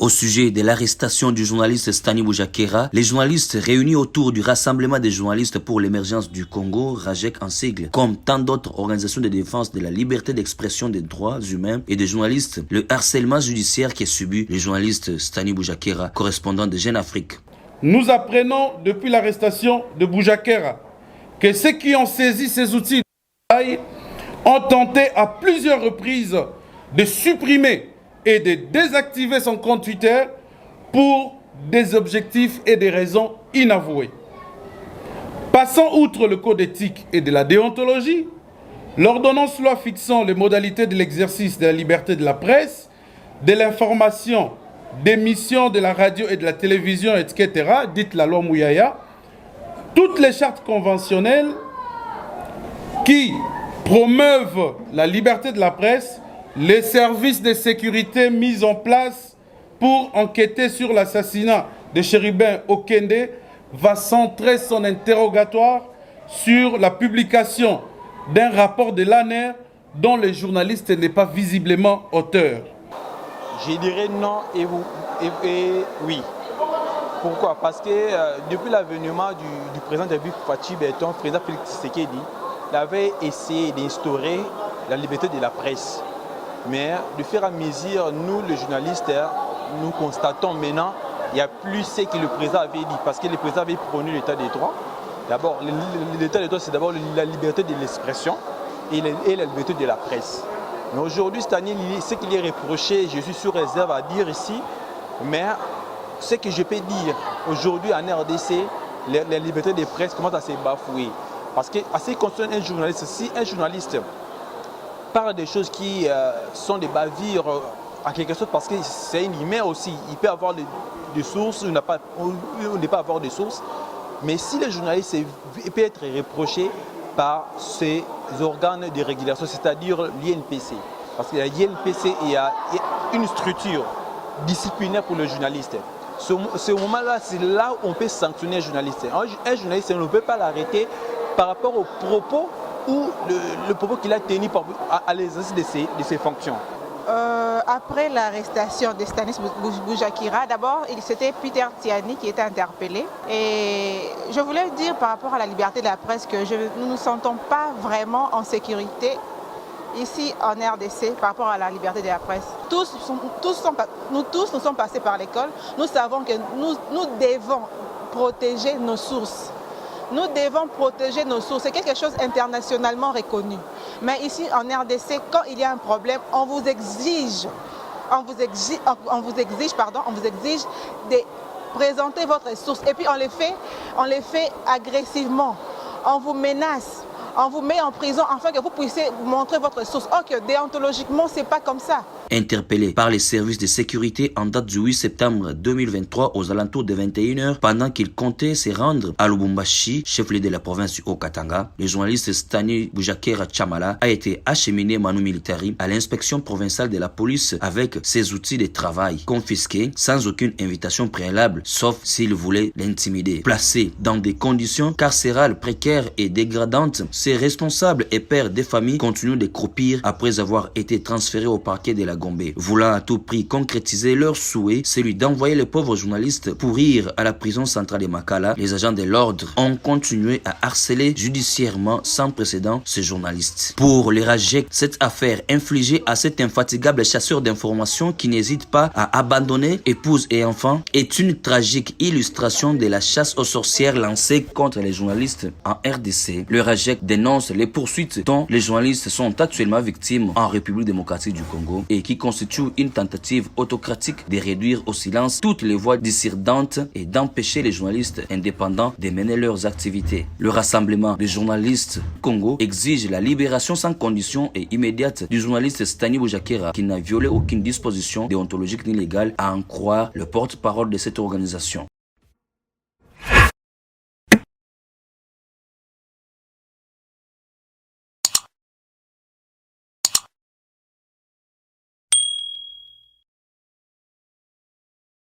Au sujet de l'arrestation du journaliste Stani Boujakera, les journalistes réunis autour du Rassemblement des journalistes pour l'émergence du Congo, RAJEC en sigle, comme tant d'autres organisations de défense de la liberté d'expression des droits humains et des journalistes, le harcèlement judiciaire qui est subi le journaliste Stani Boujakera, correspondant de Jeune Afrique. Nous apprenons depuis l'arrestation de Boujakera que ceux qui ont saisi ces outils de travail ont tenté à plusieurs reprises de supprimer et de désactiver son compte Twitter pour des objectifs et des raisons inavouées. Passant outre le code éthique et de la déontologie, l'ordonnance loi fixant les modalités de l'exercice de la liberté de la presse, de l'information, des missions de la radio et de la télévision, etc., dite la loi Mouyaya, toutes les chartes conventionnelles qui promeuvent la liberté de la presse, les services de sécurité mis en place pour enquêter sur l'assassinat de Chérubin Okende va centrer son interrogatoire sur la publication d'un rapport de l'ANER dont le journaliste n'est pas visiblement auteur. Je dirais non et oui. Pourquoi? Parce que depuis l'avènement du président de la République Fatou Béton, président Félix Tshisekedi, il avait essayé d'instaurer la liberté de la presse. Mais de faire à mesure, nous, les journalistes, nous constatons maintenant qu'il n'y a plus ce que le président avait dit. Parce que le président avait prôné l'état des droits. D'abord, l'état des droits, c'est d'abord la liberté de l'expression et la liberté de la presse. Mais aujourd'hui, cette année, ce qu'il est reproché, je suis sur réserve à dire ici, mais ce que je peux dire aujourd'hui en RDC, la liberté de presse commence à se bafouer. Parce que, à ce qui concerne un journaliste, si un journaliste parle des choses qui sont des bavures en quelque sorte, parce que c'est un humain aussi, il peut avoir des sources, il ne peut pas avoir de sources, mais si le journaliste peut être reproché par ces organes de régulation, c'est-à-dire l'INPC. Parce qu'il y a l'INPC, il y a une structure disciplinaire pour le journaliste. Ce moment-là, c'est là où on peut sanctionner un journaliste. Un journaliste, on ne peut pas l'arrêter par rapport aux propos ou le propos qu'il a tenu à l'exercice de ses fonctions. Après l'arrestation de Stanis Boujakera, d'abord, c'était Peter Tiani qui était interpellé. Et je voulais dire par rapport à la liberté de la presse que nous ne nous sentons pas vraiment en sécurité ici en RDC par rapport à la liberté de la presse. Nous tous sommes passés par l'école. Nous savons que nous devons protéger nos sources. Nous devons protéger nos sources. C'est quelque chose internationalement reconnu. Mais ici, en RDC, quand il y a un problème, on vous exige de présenter votre source. Et puis on les fait agressivement. On vous menace. On vous met en prison afin que vous puissiez montrer votre source. Or que déontologiquement, c'est pas comme ça. Interpellé par les services de sécurité en date du 8 septembre 2023 aux alentours de 21h, pendant qu'il comptait se rendre à Lubumbashi, chef-lieu de la province du Haut-Katanga, le journaliste Stani Boujakera Chamala a été acheminé manu militari à l'inspection provinciale de la police avec ses outils de travail confisqués sans aucune invitation préalable, sauf s'il voulait l'intimider. Placé dans des conditions carcérales précaires et dégradantes, ces responsables et pères des familles continuent de croupir après avoir été transférés au parquet de la Gombe. Voulant à tout prix concrétiser leur souhait, celui d'envoyer les pauvres journalistes pourrir à la prison centrale de Makala, les agents de l'ordre ont continué à harceler judiciairement sans précédent ces journalistes. Pour les RAJEC, cette affaire infligée à cet infatigable chasseur d'informations qui n'hésite pas à abandonner épouse et enfants est une tragique illustration de la chasse aux sorcières lancée contre les journalistes en RDC. Le RAJEC dénonce les poursuites dont les journalistes sont actuellement victimes en République démocratique du Congo et qui constituent une tentative autocratique de réduire au silence toutes les voix discordantes et d'empêcher les journalistes indépendants de mener leurs activités. Le rassemblement des journalistes Congo exige la libération sans condition et immédiate du journaliste Stani Boujakera qui n'a violé aucune disposition déontologique ni légale à en croire le porte-parole de cette organisation.